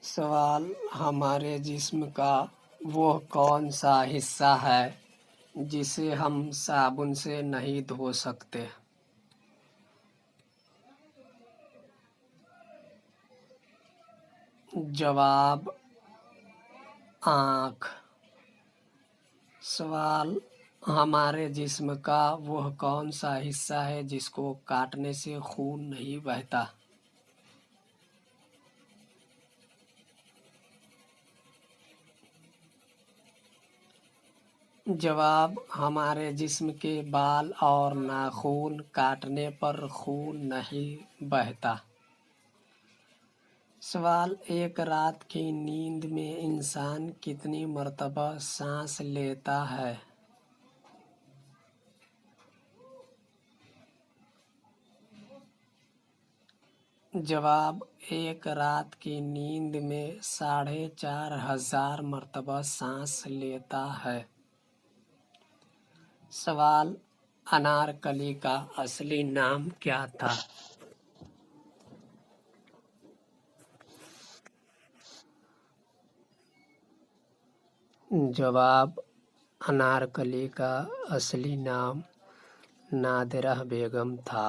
سوال: ہمارے جسم کا وہ کون سا حصہ ہے جسے ہم صابن سے نہیں دھو سکتے؟ جواب: آنکھ۔ سوال: ہمارے جسم کا وہ کون سا حصہ ہے جس کو کاٹنے سے خون نہیں بہتا؟ جواب: ہمارے جسم کے بال اور ناخن کاٹنے پر خون نہیں بہتا۔ سوال: ایک رات کی نیند میں انسان کتنی مرتبہ سانس لیتا ہے؟ جواب: ایک رات کی نیند میں 4500 مرتبہ سانس لیتا ہے۔ سوال: انارکلی کا اصلی نام کیا تھا؟ جواب: انارکلی کا اصلی نام نادرہ بیگم تھا۔